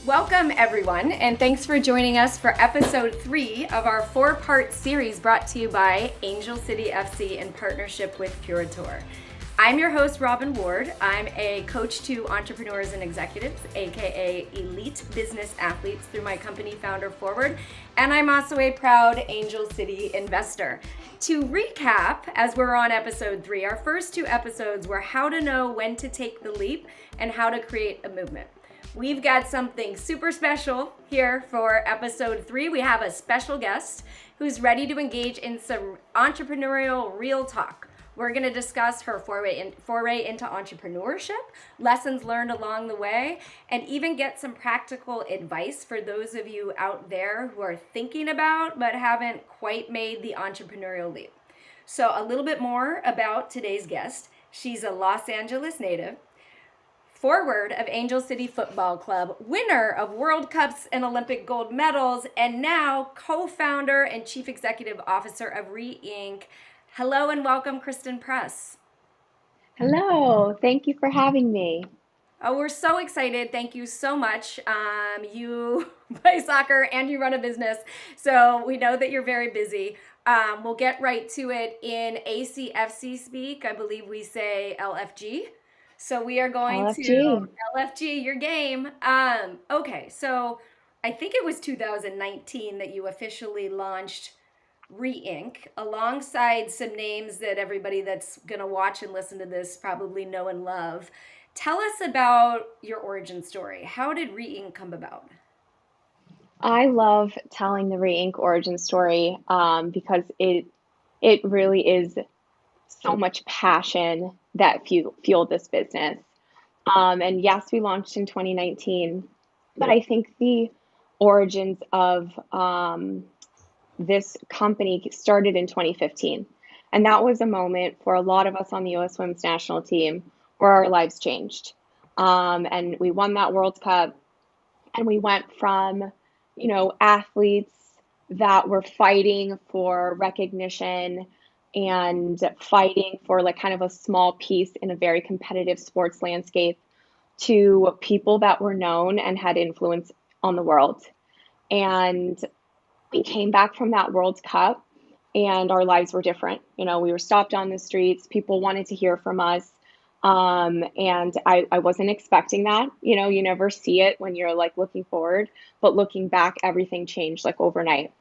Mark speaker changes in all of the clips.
Speaker 1: Welcome, everyone, and thanks for joining us for episode 3 of our 4-part series brought to you by Angel City FC in partnership with Curator. I'm your host, Robyn Ward. I'm a coach to entrepreneurs and executives, aka elite business athletes, through my company Founder Forward, and I'm also a proud Angel City investor. To recap, as we're on episode 3, our first 2 episodes were how to know when to take the leap and how to create a movement. We've got something super special here for episode 3. We have a special guest who's ready to engage in some entrepreneurial real talk. We're going to discuss her foray into entrepreneurship, lessons learned along the way, and even get some practical advice for those of you out there who are thinking about but haven't quite made the entrepreneurial leap. So a little bit more about today's guest. She's a Los Angeles native, forward of Angel City Football Club, winner of World Cups and Olympic gold medals, and now co-founder and chief executive officer of Inc. Hello and welcome, Christen Press.
Speaker 2: Hello, thank you for having me.
Speaker 1: Oh, we're so excited. Thank you so much. You play soccer and you run a business, so we know that you're very busy. We'll get right to it. In ACFC speak, I believe we say LFG. So we are going to LFG, your game. Okay, so I think it was 2019 that you officially launched Inc. alongside some names that everybody that's going to watch and listen to this probably know and love. Tell us about your origin story. How did Inc. come about?
Speaker 2: I love telling the Inc. origin story because it really is so much passion that fueled this business. And yes, we launched in 2019, but I think the origins of this company started in 2015. And that was a moment for a lot of us on the U.S. Women's National Team where our lives changed. And we won that World Cup, and we went from, athletes that were fighting for recognition and fighting for like kind of a small piece in a very competitive sports landscape to people that were known and had influence on the world. And we came back from that World Cup and our lives were different. We were stopped on the streets. People wanted to hear from us. And I wasn't expecting that. You never see it when you're like looking forward, but looking back, everything changed like overnight.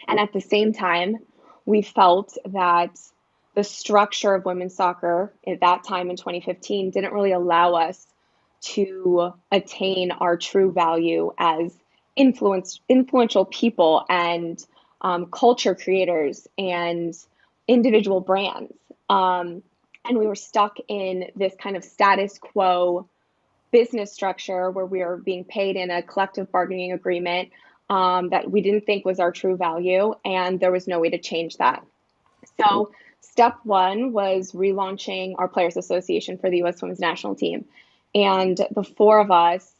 Speaker 2: And at the same time, we felt that the structure of women's soccer at that time in 2015 didn't really allow us to attain our true value as influential people and culture creators and individual brands. And we were stuck in this kind of status quo business structure where we were being paid in a collective bargaining agreement that we didn't think was our true value, and there was no way to change that. So step 1 was relaunching our Players Association for the U.S. Women's National Team. And the 4 of us,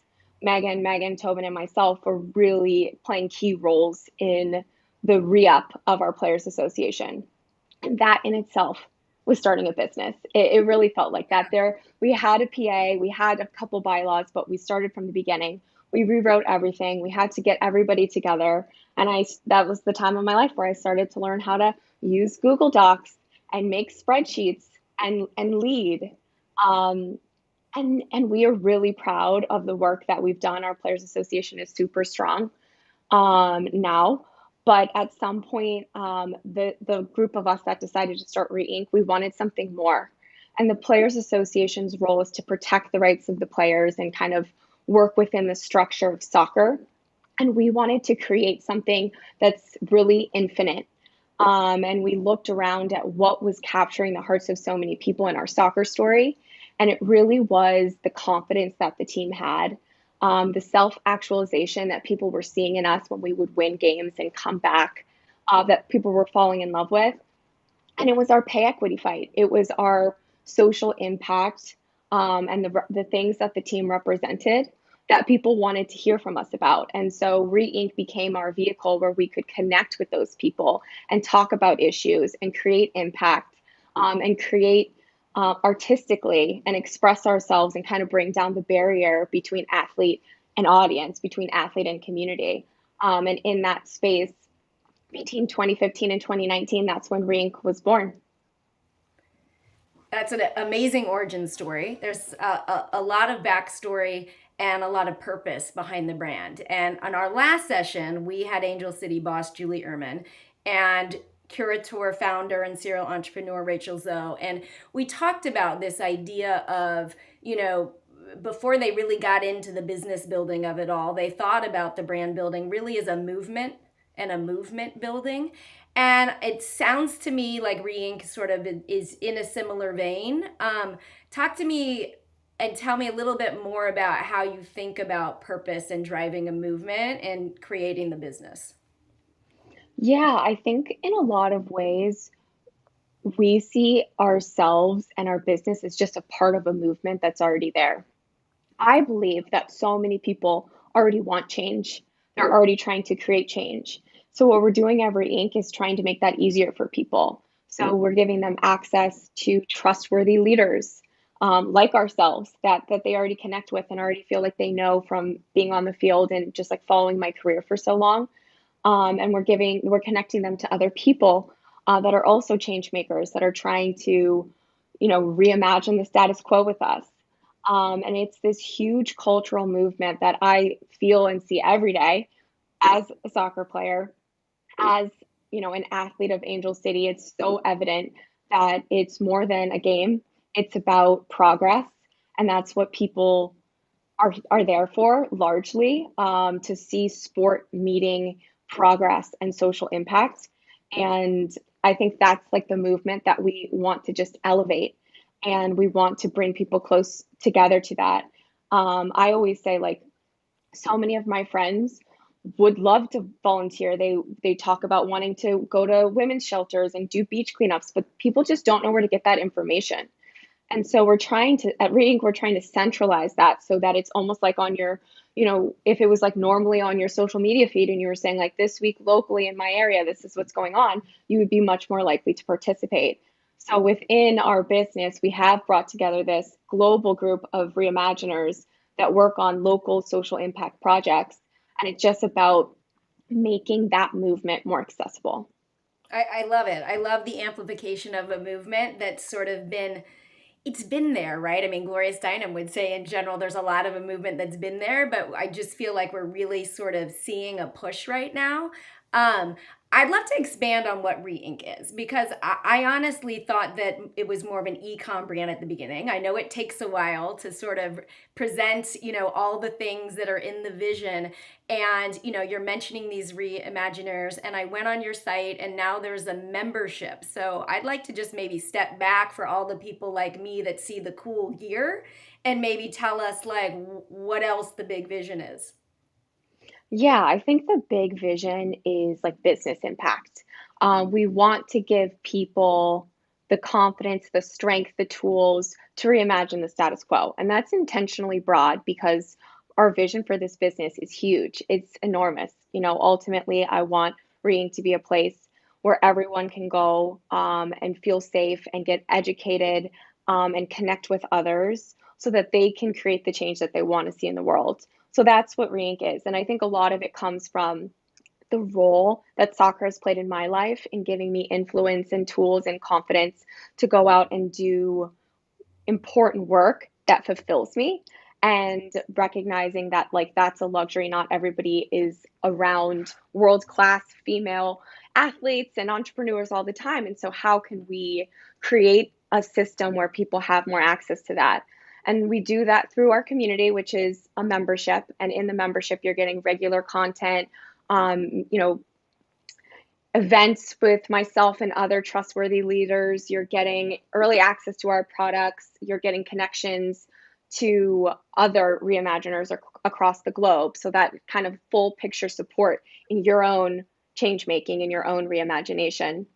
Speaker 2: Megan, Tobin, and myself, were really playing key roles in the re-up of our Players Association. And that in itself was starting a business. It really felt like that. We had a PA, we had a couple bylaws, but we started from the beginning. We rewrote everything. We had to get everybody together. And that was the time of my life where I started to learn how to use Google Docs and make spreadsheets and lead. And we are really proud of the work that we've done. Our Players Association is super strong now. But at some point, the group of us that decided to start Inc., we wanted something more. And the Players Association's role is to protect the rights of the players and kind of work within the structure of soccer. And we wanted to create something that's really infinite. And we looked around at what was capturing the hearts of so many people in our soccer story. And it really was the confidence that the team had, the self-actualization that people were seeing in us when we would win games and come back, that people were falling in love with. And it was our pay equity fight. It was our social impact and the things that the team represented that people wanted to hear from us about. And so Inc. became our vehicle where we could connect with those people and talk about issues and create impact and create artistically and express ourselves and kind of bring down the barrier between athlete an audience between athlete and community. And in that space, between 2015 and 2019, that's when Reinc was born.
Speaker 1: That's an amazing origin story. There's a lot of backstory and a lot of purpose behind the brand. And on our last session, we had Angel City boss Julie Ehrman and Curator founder and serial entrepreneur Rachel Zoe. And we talked about this idea of, before they really got into the business building of it all, they thought about the brand building really as a movement and a movement building. And it sounds to me like Reinc sort of is in a similar vein. Talk to me and tell me a little bit more about how you think about purpose and driving a movement and creating the business.
Speaker 2: Yeah, I think in a lot of ways, we see ourselves and our business as just a part of a movement that's already there. I believe that so many people already want change. They're already trying to create change. So what we're doing at Inc. is trying to make that easier for people. So we're giving them access to trustworthy leaders like ourselves that they already connect with and already feel like they know from being on the field and just like following my career for so long. And we're connecting them to other people that are also change makers that are trying to, reimagine the status quo with us. And it's this huge cultural movement that I feel and see every day as a soccer player, as an athlete of Angel City. It's so evident that it's more than a game. It's about progress, and that's what people are there for largely, to see sport meeting progress and social impact. And I think that's like the movement that we want to just elevate, and we want to bring people close together to that. I always say, like, so many of my friends would love to volunteer. They talk about wanting to go to women's shelters and do beach cleanups, but people just don't know where to get that information. And so at Reinc, we're trying to centralize that so that it's almost like on your, if it was like normally on your social media feed and you were saying like this week locally in my area, this is what's going on, you would be much more likely to participate. So within our business, we have brought together this global group of reimaginers that work on local social impact projects. And it's just about making that movement more accessible.
Speaker 1: I love it. I love the amplification of a movement that's sort of it's been there, right? I mean, Gloria Steinem would say in general, there's a lot of a movement that's been there, but I just feel like we're really sort of seeing a push right now. Um, I'd love to expand on what Reinc is because I honestly thought that it was more of an e-com brand at the beginning. I know it takes a while to sort of present, all the things that are in the vision. And, you're mentioning these reimaginers, and I went on your site and now there's a membership. So I'd like to just maybe step back for all the people like me that see the cool gear and maybe tell us like what else the big vision is.
Speaker 2: Yeah, I think the big vision is like business impact. We want to give people the confidence, the strength, the tools to reimagine the status quo. And that's intentionally broad because our vision for this business is huge. It's enormous. Ultimately, I want Reading to be a place where everyone can go and feel safe and get educated and connect with others so that they can create the change that they want to see in the world. So that's what Reinc is. And I think a lot of it comes from the role that soccer has played in my life in giving me influence and tools and confidence to go out and do important work that fulfills me, and recognizing that like that's a luxury. Not everybody is around world class female athletes and entrepreneurs all the time. And so how can we create a system where people have more access to that? And we do that through our community, which is a membership. And in the membership, you're getting regular content, um, you know, events with myself and other trustworthy leaders. You're getting early access to our products. You're getting connections to other reimaginers across the globe. So that kind of full picture support in your own change making and your own reimagination.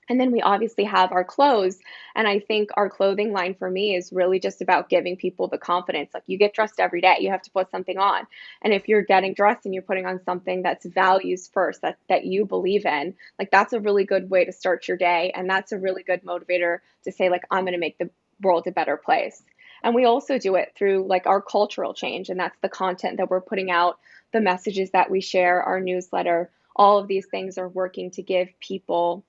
Speaker 2: And then we obviously have our clothes. And I think our clothing line for me is really just about giving people the confidence. Like, you get dressed every day, you have to put something on. And if you're getting dressed and you're putting on something that's values first, that you believe in, like, that's a really good way to start your day. And that's a really good motivator to say, like, I'm going to make the world a better place. And we also do it through like our cultural change. And that's the content that we're putting out, the messages that we share, our newsletter. All of these things are working to give people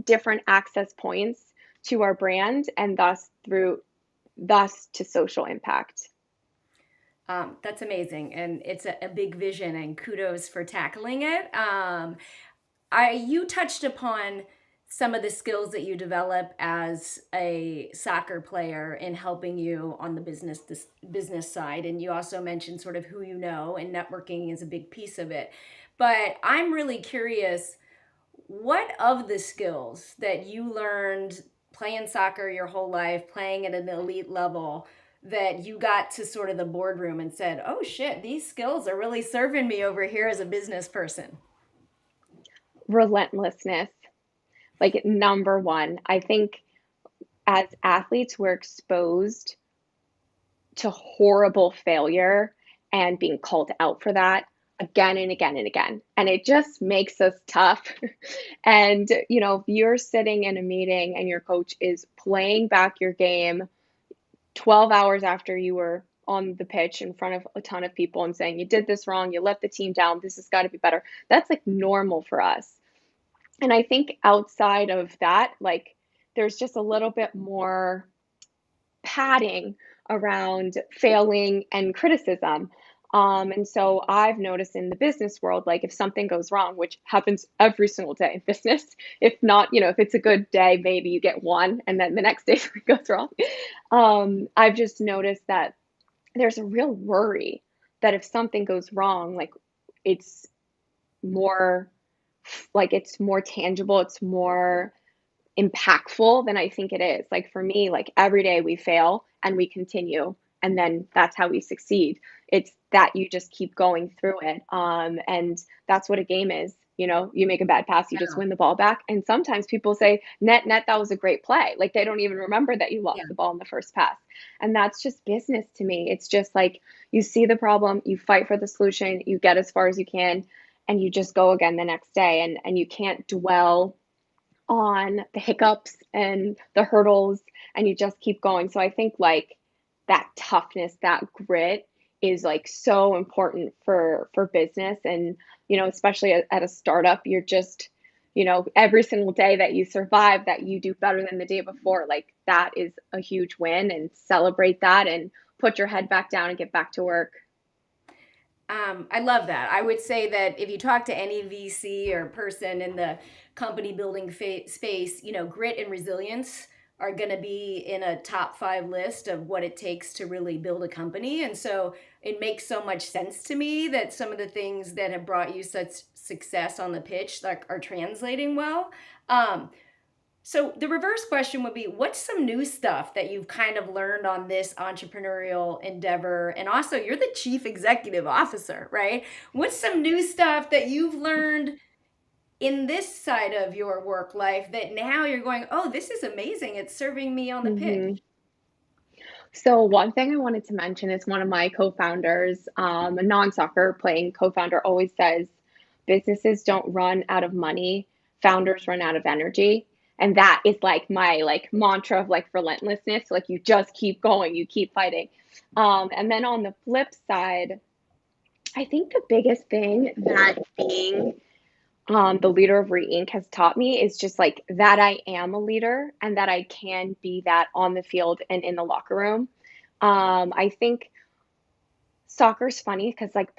Speaker 2: different access points to our brand and thus to social impact.
Speaker 1: That's amazing, and it's a big vision, and kudos for tackling it. You touched upon some of the skills that you develop as a soccer player in helping you on the business side, and you also mentioned sort of who you know, and networking is a big piece of it. But I'm really curious, what of the skills that you learned playing soccer your whole life, playing at an elite level, that you got to sort of the boardroom and said, oh shit, these skills are really serving me over here as a business person?
Speaker 2: Relentlessness, like number one. I think as athletes, we're exposed to horrible failure and being called out for that again and again and again. And it just makes us tough. And, if you're sitting in a meeting and your coach is playing back your game 12 hours after you were on the pitch in front of a ton of people and saying, you did this wrong, you let the team down, this has got to be better, that's like normal for us. And I think outside of that, like there's just a little bit more padding around failing and criticism. And so I've noticed in the business world, like if something goes wrong, which happens every single day in business, if not, if it's a good day, maybe you get one and then the next day it goes wrong. I've just noticed that there's a real worry that if something goes wrong, it's more it's more tangible, it's more impactful than I think it is. Like for me, like every day we fail and we continue, and then that's how we succeed. It's that you just keep going through it. And that's what a game is. You make a bad pass, you just
Speaker 1: Yeah.
Speaker 2: win the ball back. And sometimes people say, net, that was a great play. Like they don't even remember that you lost
Speaker 1: Yeah.
Speaker 2: the ball in the first pass. And that's just business to me. It's just like you see the problem, you fight for the solution, you get as far as you can, and you just go again the next day. And you can't dwell on the hiccups and the hurdles, and you just keep going. So I think like that toughness, that grit is like so important for business. And especially at a startup, you're just every single day that you survive, that you do better than the day before, like that is a huge win, and celebrate that and put your head back down and get back to work.
Speaker 1: I love that. I would say that if you talk to any VC or person in the company building space, grit and resilience are going to be in a top 5 list of what it takes to really build a company. And so it makes so much sense to me that some of the things that have brought you such success on the pitch like are translating well. So the reverse question would be, what's some new stuff that you've kind of learned on this entrepreneurial endeavor? And also, you're the chief executive officer, right? What's some new stuff that you've learned in this side of your work life that now you're going, oh, this is amazing. It's serving me on the pitch.
Speaker 2: Hmm. So one thing I wanted to mention is one of my co-founders, a non-soccer playing co-founder, always says businesses don't run out of money, founders run out of energy. And that is like my like mantra of like relentlessness. Like you just keep going, you keep fighting. And then on the flip side, I think the biggest thing that being the leader of Re-Inc has taught me is just like that I am a leader and that I can be that on the field and in the locker room. I think soccer's funny because like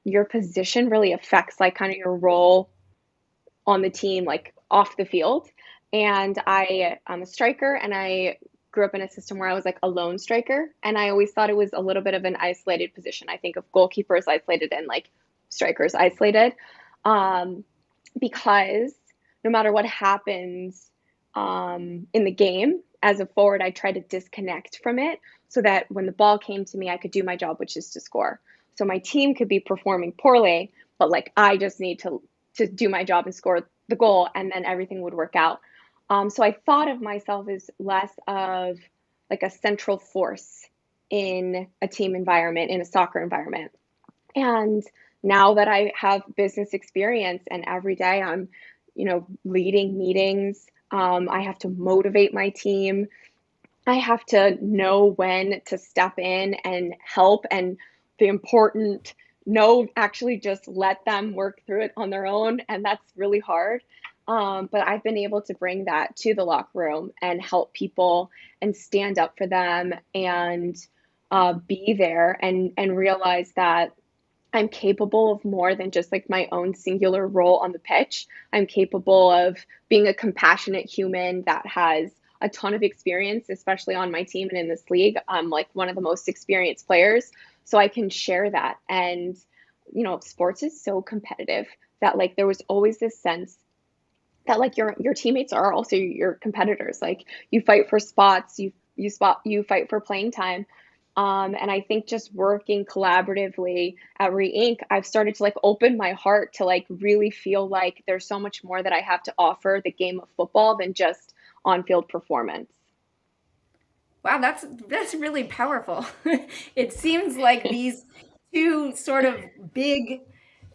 Speaker 2: your position really affects like kind of your role on the team, like off the field. And I'm a striker, and I grew up in a system where I was like a lone striker. And I always thought it was a little bit of an isolated position. I think of goalkeepers isolated and like strikers isolated. Um, because no matter what happens in the game, as a forward, I try to disconnect from it so that when the ball came to me, I could do my job, which is to score. So my team could be performing poorly, but like I just need to do my job and score the goal, and then everything would work out. So I thought of myself as less of like a central force in a team environment, in a soccer environment. And now that I have business experience and every day I'm, leading meetings, I have to motivate my team. I have to know when to step in and help, and the important no, actually just let them work through it on their own, and that's really hard. But I've been able to bring that to the locker room and help people and stand up for them and be there and realize that I'm capable of more than just like my own singular role on the pitch. I'm capable of being a compassionate human that has a ton of experience, especially on my team and in this league. I'm like one of the most experienced players. So I can share that. And, sports is so competitive that like there was always this sense that like your teammates are also your competitors. Like you fight for spots, you fight for playing time. And I think just working collaboratively at Re-Inc, I've started to like open my heart to like really feel like there's so much more that I have to offer the game of football than just on-field performance.
Speaker 1: Wow, that's really powerful. It seems like these two sort of big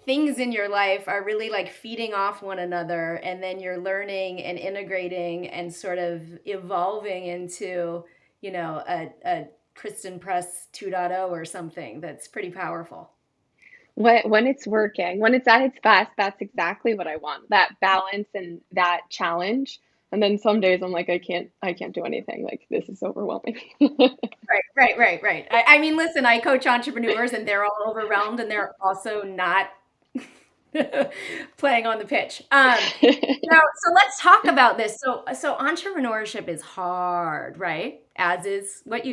Speaker 1: things in your life are really like feeding off one another, and then you're learning and integrating and sort of evolving into, a Christen Press 2.0 or something that's pretty powerful.
Speaker 2: When it's working, when it's at its best, that's exactly what I want. That balance and that challenge. And then some days I'm like, I can't do anything. Like this is overwhelming.
Speaker 1: Right. I mean, listen, I coach entrepreneurs and they're all overwhelmed and they're also not playing on the pitch. So let's talk about this. So entrepreneurship is hard, right? As is what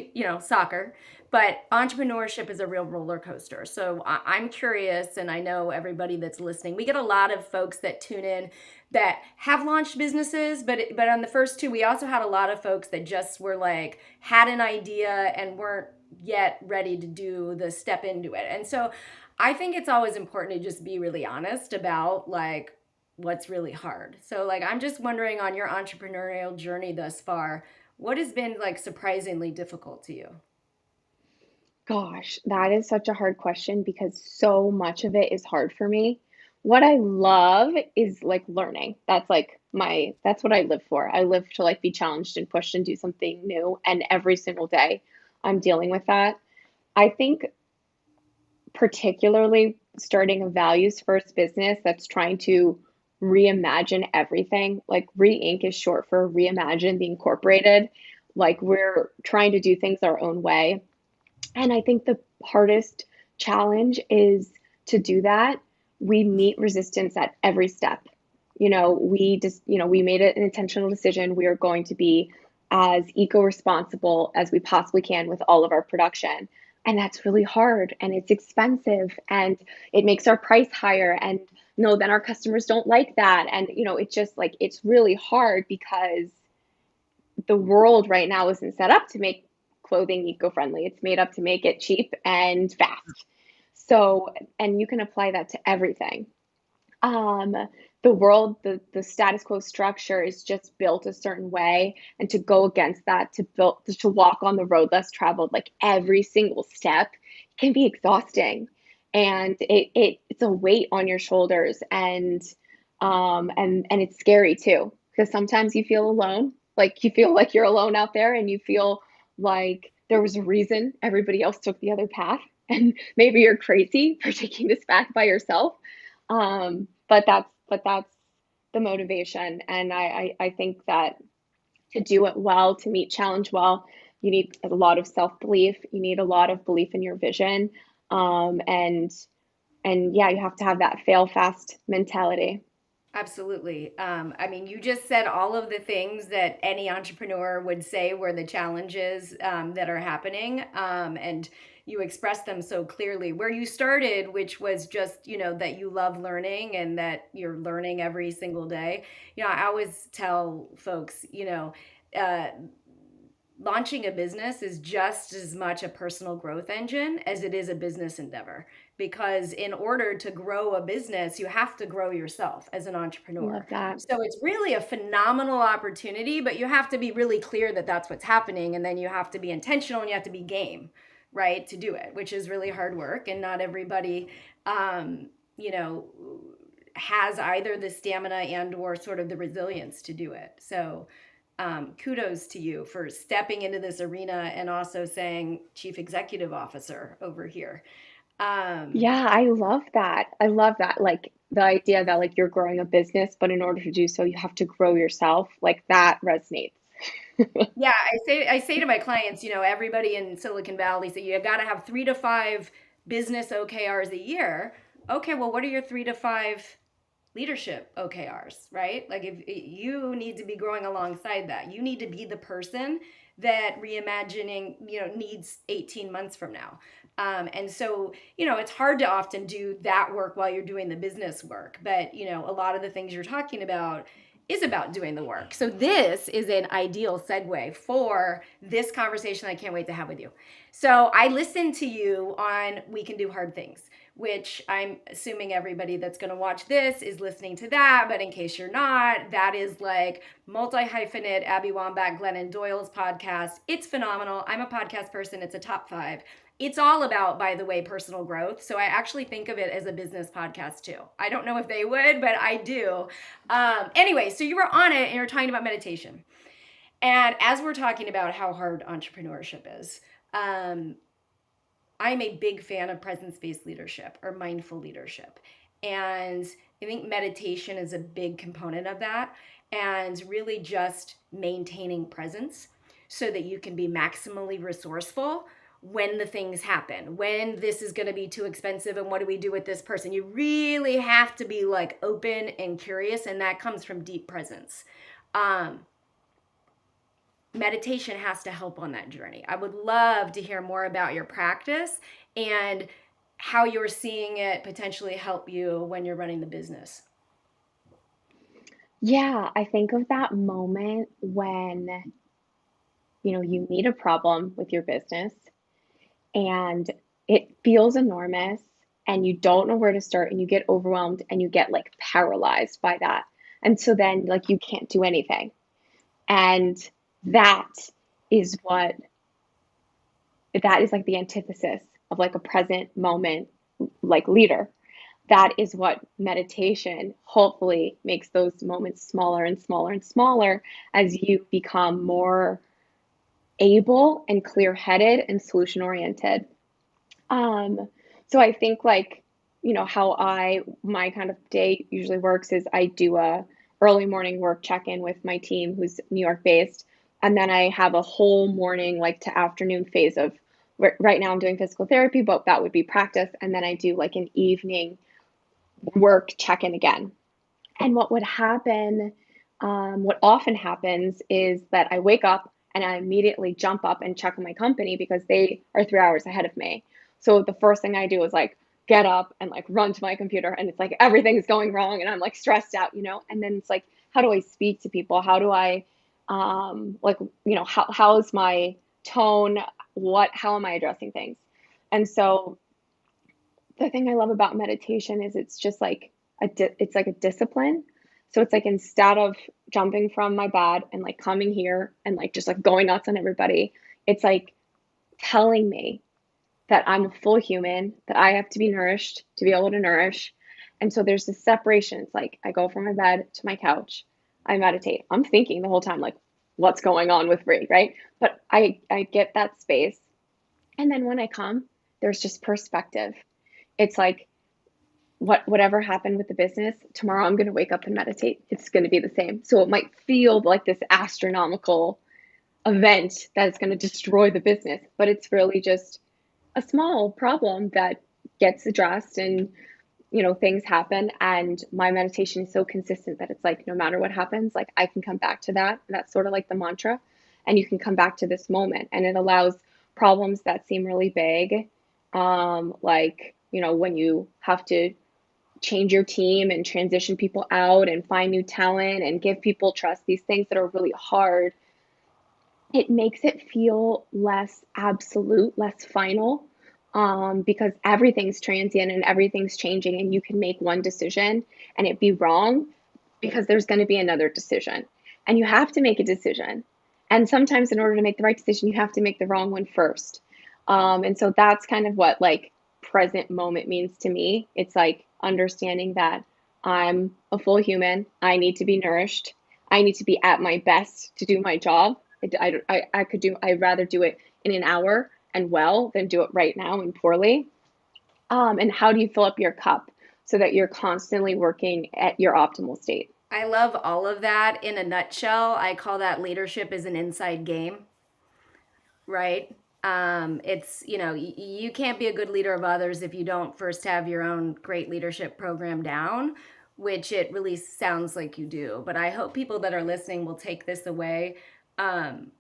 Speaker 1: soccer, but entrepreneurship is a real roller coaster. So I'm curious, and I know everybody that's listening, we get a lot of folks that tune in that have launched businesses, but on the first two, we also had a lot of folks that just were like had an idea and weren't yet ready to do the step into it. And so I think it's always important to just be really honest about like what's really hard. So like I'm just wondering, on your entrepreneurial journey thus far, what has been like surprisingly difficult to you?
Speaker 2: Gosh, that is such a hard question because so much of it is hard for me. What I love is like learning. That's what I live for. I live to like be challenged and pushed and do something new. And every single day I'm dealing with that. I think particularly starting a values first business that's trying to reimagine everything. Like Re-Inc is short for reimagine the incorporated. Like we're trying to do things our own way, and I think the hardest challenge is to do that. We meet resistance at every step. We made it an intentional decision. We are going to be as eco-responsible as we possibly can with all of our production. And that's really hard and it's expensive and it makes our price higher. And no, then our customers don't like that. And it's just like it's really hard because the world right now isn't set up to make clothing eco-friendly. It's made up to make it cheap and fast. So, and you can apply that to everything. Um, the status quo structure is just built a certain way, and to go against that, to walk on the road less traveled, like every single step, can be exhausting, and it's a weight on your shoulders, and it's scary too because sometimes you feel alone, like you feel like you're alone out there, and you feel like there was a reason everybody else took the other path, and maybe you're crazy for taking this path by yourself. But that's the motivation, and I think that to do it well, to meet challenge well, you need a lot of self belief. You need a lot of belief in your vision, and yeah, you have to have that fail fast mentality.
Speaker 1: Absolutely. I mean, you just said all of the things that any entrepreneur would say were the challenges that are happening. And you expressed them so clearly. Where you started, which was just, that you love learning and that you're learning every single day. I always tell folks, uh, launching a business is just as much a personal growth engine as it is a business endeavor. Because in order to grow a business, you have to grow yourself as an
Speaker 2: Love
Speaker 1: entrepreneur.
Speaker 2: that.
Speaker 1: So it's really a phenomenal opportunity, but you have to be really clear that that's what's happening. And then you have to be intentional and you have to be game, right, to do it, which is really hard work. And not everybody, you know, has either the stamina and or sort of the resilience to do it. So kudos to you for stepping into this arena and also saying chief executive officer over here. Um,
Speaker 2: Yeah, I love that. I love that. Like the idea that like you're growing a business, but in order to do so, you have to grow yourself. Like that resonates.
Speaker 1: Yeah, I say to my clients, everybody in Silicon Valley say you got to have 3 to 5 business OKRs a year. Okay, well, what are your 3 to 5 leadership OKRs, right? Like if you need to be growing alongside that, you need to be the person that reimagining, needs 18 months from now. And so, it's hard to often do that work while you're doing the business work. But, a lot of the things you're talking about is about doing the work. So this is an ideal segue for this conversation I can't wait to have with you. So I listened to you on We Can Do Hard Things, which I'm assuming everybody that's going to watch this is listening to that. But in case you're not, that is like multi-hyphenate Abby Wambach, Glennon Doyle's podcast. It's phenomenal. I'm a podcast person. It's a top 5. It's all about, by the way, personal growth. So I actually think of it as a business podcast too. I don't know if they would, but I do. Anyway, so you were on it and you're talking about meditation. And as we're talking about how hard entrepreneurship is, I'm a big fan of presence-based leadership or mindful leadership. And I think meditation is a big component of that, and really just maintaining presence so that you can be maximally resourceful when the things happen, when this is going to be too expensive and what do we do with this person. You really have to be like open and curious, and that comes from deep presence. Meditation has to help on that journey. I would love to hear more about your practice and how you're seeing it potentially help you when you're running the business.
Speaker 2: Yeah, I think of that moment when, you meet a problem with your business and it feels enormous and you don't know where to start and you get overwhelmed and you get like paralyzed by that. And so then like you can't do anything. And that is what that is like the antithesis of like a present moment like leader. That is what meditation hopefully makes those moments smaller and smaller and smaller as you become more able and clear-headed and solution oriented. Um, so I think like, how my kind of day usually works is I do a early morning work check-in with my team who's New York based. And then I have a whole morning like to afternoon phase of right now I'm doing physical therapy, but that would be practice. And then I do like an evening work check-in again. And what often happens is that I wake up and I immediately jump up and check on my company because they are 3 hours ahead of me. So the first thing I do is like get up and like run to my computer and it's like everything's going wrong and I'm like stressed out. And then it's like, how do I speak to people? How do I how's my tone? How am I addressing things? And so the thing I love about meditation is it's just like it's like a discipline. So it's like instead of jumping from my bed and like coming here and like just like going nuts on everybody, it's like telling me that I'm a full human, that I have to be nourished to be able to nourish. And so there's this separation. It's like I go from my bed to my couch, I meditate. I'm thinking the whole time like what's going on with Bree, right? But I get that space. And then when I come, there's just perspective. It's like whatever happened with the business, tomorrow I'm going to wake up and meditate. It's going to be the same. So it might feel like this astronomical event that is going to destroy the business, but it's really just a small problem that gets addressed and things happen. And my meditation is so consistent that it's like no matter what happens, like I can come back to that. That's sort of like the mantra. And you can come back to this moment. And it allows problems that seem really big, when you have to change your team and transition people out and find new talent and give people trust, these things that are really hard, it makes it feel less absolute, less final, because everything's transient and everything's changing and you can make one decision and it be wrong because there's going to be another decision and you have to make a decision. And sometimes in order to make the right decision, you have to make the wrong one first. And so that's kind of what like present moment means to me. It's like understanding that I'm a full human. I need to be nourished. I need to be at my best to do my job. I'd rather do it in an hour and well than do it right now and poorly. And how do you fill up your cup so that you're constantly working at your optimal state?
Speaker 1: I love all of that. In a nutshell, I call that leadership is an inside game, right? It's, you can't be a good leader of others if you don't first have your own great leadership program down, which it really sounds like you do. But I hope people that are listening will take this away. Um,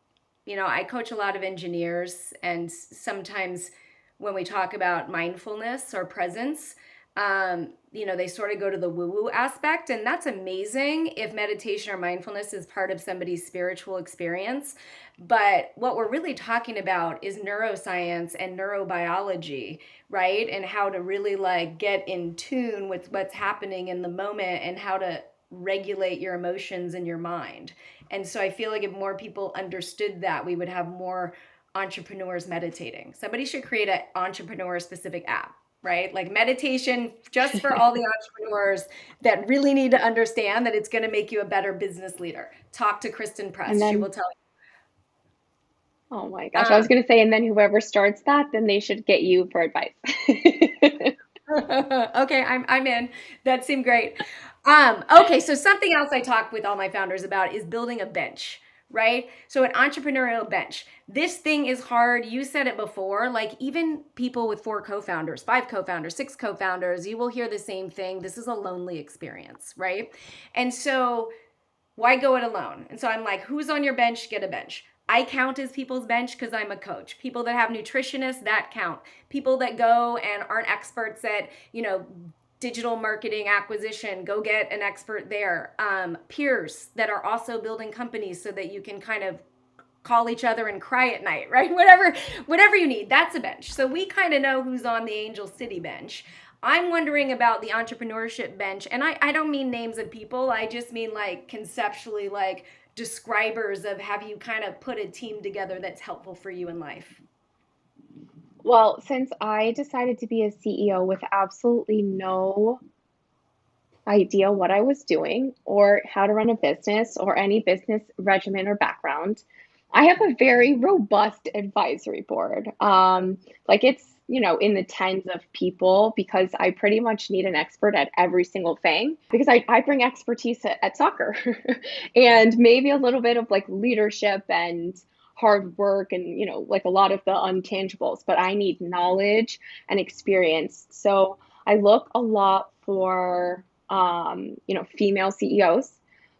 Speaker 1: I coach a lot of engineers, and sometimes when we talk about mindfulness or presence, they sort of go to the woo woo aspect, and that's amazing if meditation or mindfulness is part of somebody's spiritual experience. But what we're really talking about is neuroscience and neurobiology, right? And how to really like get in tune with what's happening in the moment and how to regulate your emotions and your mind. And so I feel like if more people understood that, we would have more entrepreneurs meditating. Somebody should create an entrepreneur specific app, right? Like meditation just for all the entrepreneurs that really need to understand that it's going to make you a better business leader. Talk to Christen
Speaker 2: And
Speaker 1: Press. She will
Speaker 2: then,
Speaker 1: tell
Speaker 2: oh my
Speaker 1: you.
Speaker 2: gosh, I was going to say, and then whoever starts that, then they should get you for advice.
Speaker 1: Okay, I'm in. That seemed great. Okay, so something else I talk with all my founders about is building a bench, right? So an entrepreneurial bench. This thing is hard. You said it before, like even people with 4 co-founders, 5 co-founders, 6 co-founders, you will hear the same thing. This is a lonely experience, right? And so why go it alone? And so I'm like, who's on your bench? Get a bench. I count as people's bench because I'm a coach. People that have nutritionists, that count. People that go and aren't experts at, digital marketing acquisition, go get an expert there. Peers that are also building companies so that you can kind of call each other and cry at night, right? Whatever you need, that's a bench. So we kind of know who's on the Angel City bench. I'm wondering about the entrepreneurship bench, and I don't mean names of people. I just mean like conceptually, like describers of have you kind of put a team together that's helpful for you in life.
Speaker 2: Well, since I decided to be a CEO with absolutely no idea what I was doing or how to run a business or any business regimen or background, I have a very robust advisory board. Like it's, in the tens of people because I pretty much need an expert at every single thing because I bring expertise at soccer and maybe a little bit of like leadership and hard work and, like a lot of the intangibles, but I need knowledge and experience. So I look a lot for, female CEOs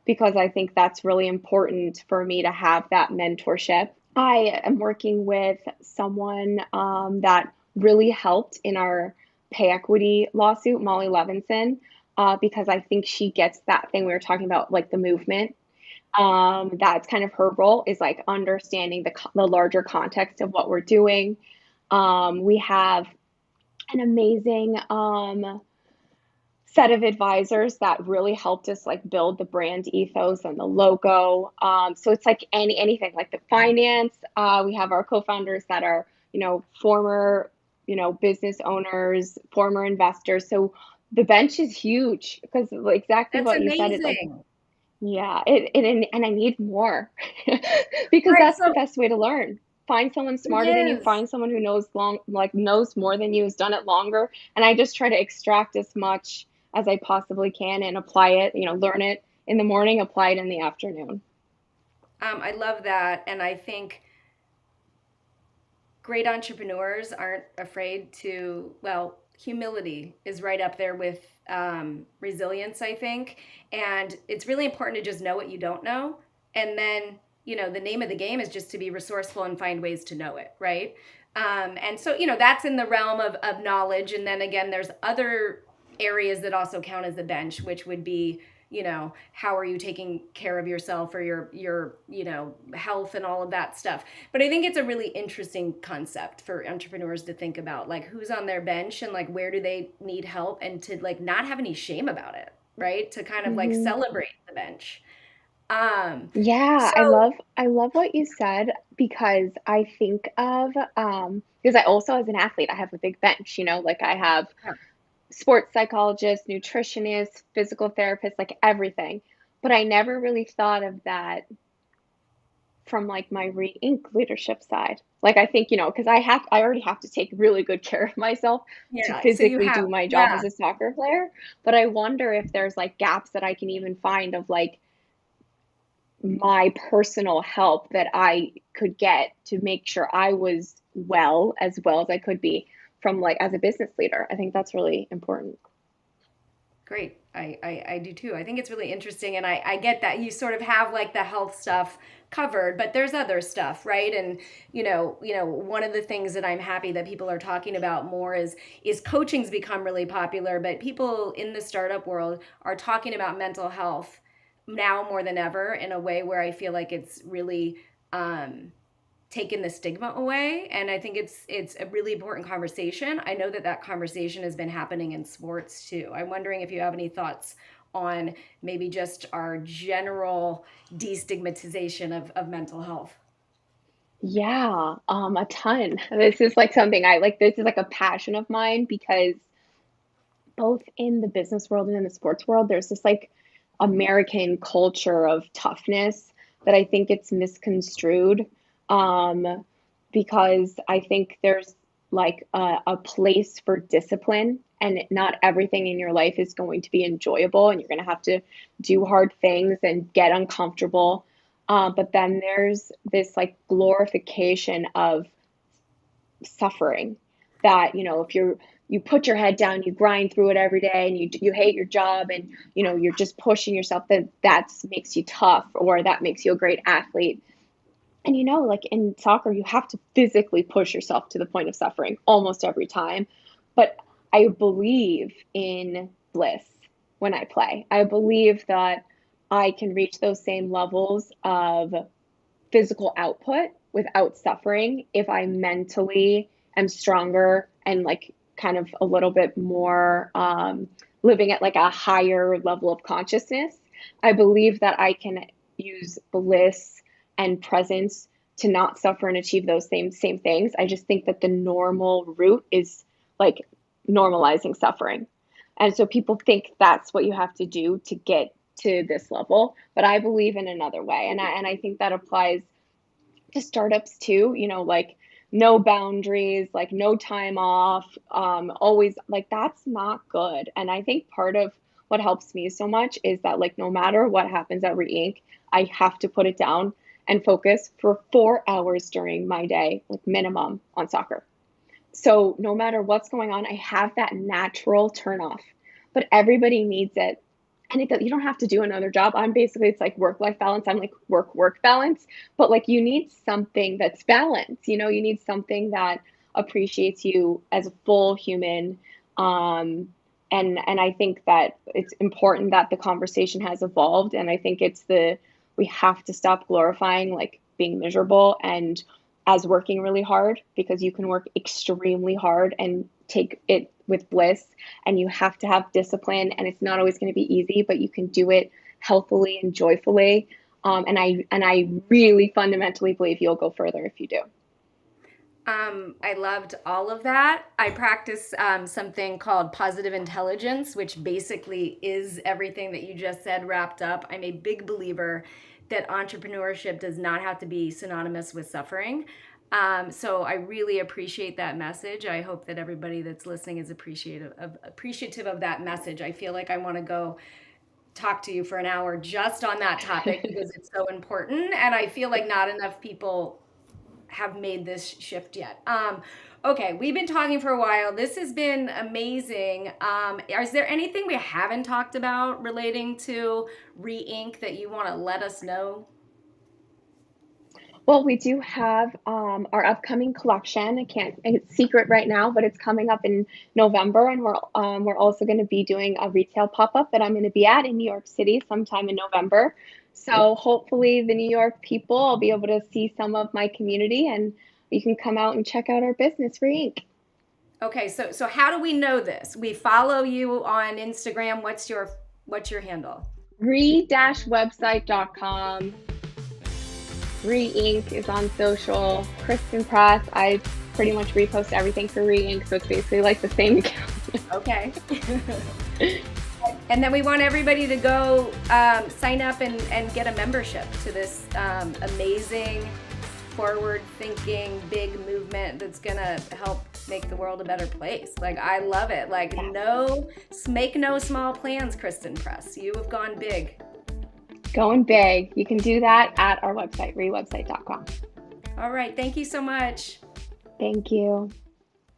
Speaker 2: because I think that's really important for me to have that mentorship. I am working with someone that really helped in our pay equity lawsuit, Molly Levinson, because I think she gets that thing we were talking about, like the movement. That's kind of her role is like understanding the larger context of what we're doing. We have an amazing set of advisors that really helped us like build the brand ethos and the logo. So it's like anything like the finance. We have our co-founders that are, former, business owners, former investors. So the bench is huge because exactly
Speaker 1: That's
Speaker 2: what you said. It's like,
Speaker 1: amazing.
Speaker 2: yeah, and I need more because
Speaker 1: Right.
Speaker 2: that's the
Speaker 1: So
Speaker 2: best way to learn. Find someone
Speaker 1: it
Speaker 2: smarter than you,
Speaker 1: is.
Speaker 2: find someone who knows more than you, has done it longer. And I just try to extract as much as I possibly can and apply it, learn it in the morning, apply it in the afternoon.
Speaker 1: I love that. And I think great entrepreneurs aren't afraid to, well, humility is right up there with resilience, I think. And it's really important to just know what you don't know. And then, the name of the game is just to be resourceful and find ways to know it, right? And so, that's in the realm of knowledge. And then again, there's other areas that also count as a bench, which would be, how are you taking care of yourself or your health and all of that stuff. But I think it's a really interesting concept for entrepreneurs to think about, like who's on their bench and like where do they need help, and to like not have any shame about it, right? To kind of like
Speaker 2: Hmm.
Speaker 1: celebrate the bench. um
Speaker 2: Yeah,
Speaker 1: so
Speaker 2: I love what you said because I think of because I also as an athlete I have a big bench, like I have
Speaker 1: yeah.
Speaker 2: sports psychologist, nutritionist, physical therapist, like everything. But I never really thought of that from like my re-ink leadership side. Like I think, because I already have to take really good care of myself to
Speaker 1: Yeah, so you
Speaker 2: physically
Speaker 1: have,
Speaker 2: do my job
Speaker 1: yeah.
Speaker 2: as a soccer player. But I wonder if there's like gaps that I can even find of like my personal help that I could get to make sure I was well as I could be from like as a business leader. I think that's really important.
Speaker 1: Great. I do too. I think it's really interesting. And I get that you sort of have like the health stuff covered, but there's other stuff, right? And one of the things that I'm happy that people are talking about more is coaching's become really popular, but people in the startup world are talking about mental health now more than ever in a way where I feel like it's really taken the stigma away, and I think it's a really important conversation. I know that that conversation has been happening in sports too. I'm wondering if you have any thoughts on maybe just our general destigmatization of mental health.
Speaker 2: Yeah, a ton. This is like something I like. This is like a passion of mine because both in the business world and in the sports world, there's this like American culture of toughness that I think it's misconstrued. Um, because I think there's like a place for discipline, and not everything in your life is going to be enjoyable, and you're going to have to do hard things and get uncomfortable. But then there's this like glorification of suffering that, if you put your head down, you grind through it every day, and you hate your job, and you're just pushing yourself, that makes you tough, or that makes you a great athlete. And like in soccer, you have to physically push yourself to the point of suffering almost every time. But I believe in bliss when I play. I believe that I can reach those same levels of physical output without suffering if I mentally am stronger and like kind of a little bit more living at like a higher level of consciousness. I believe that I can use bliss and presence to not suffer and achieve those same things. I just think that the normal route is like normalizing suffering. And so people think that's what you have to do to get to this level, but I believe in another way. And I think that applies to startups too, like no boundaries, like no time off, always like that's not good. And I think part of what helps me so much is that like no matter what happens at Reinc, I have to put it down and focus for 4 hours during my day, like minimum on soccer. So no matter what's going on, I have that natural turn off. But everybody needs it. And you don't have to do another job. It's like work life balance. I'm like work balance. But like you need something that's balanced. You need something that appreciates you as a full human. And I think that it's important that the conversation has evolved. And I think we have to stop glorifying like being miserable and as working really hard, because you can work extremely hard and take it with bliss, and you have to have discipline, and it's not always going to be easy, but you can do it healthily and joyfully. And I really fundamentally believe you'll go further if you do.
Speaker 1: I loved all of that. I practice something called positive intelligence, which basically is everything that you just said wrapped up. I'm a big believer that entrepreneurship does not have to be synonymous with suffering. So I really appreciate that message. I hope that everybody that's listening is appreciative of that message. I feel like I want to go talk to you for an hour just on that topic because it's so important, and I feel like not enough people have made this shift yet. Okay, we've been talking for a while. This has been amazing. Is there anything we haven't talked about relating to Reinc that you want to let us know?
Speaker 2: Well, we do have our upcoming collection. It's secret right now, but it's coming up in November, and we're also going to be doing a retail pop-up that I'm going to be at in New York City sometime in November. So hopefully the New York people will be able to see some of my community, and you can come out and check out our business for Inc.
Speaker 1: Okay, so how do we know this? We follow you on Instagram. What's your handle?
Speaker 2: Re-website.com. Re-Inc is on social. Christen Press. I pretty much repost everything for Re-Inc, so it's basically like the same account.
Speaker 1: Okay. And then we want everybody to go sign up and get a membership to this amazing, forward-thinking, big movement that's gonna help make the world a better place. Like, I love it. Like, make no small plans, Christen Press. You have gone big.
Speaker 2: Going big. You can do that at our website, rewebsite.com.
Speaker 1: All right. Thank you so much.
Speaker 2: Thank you.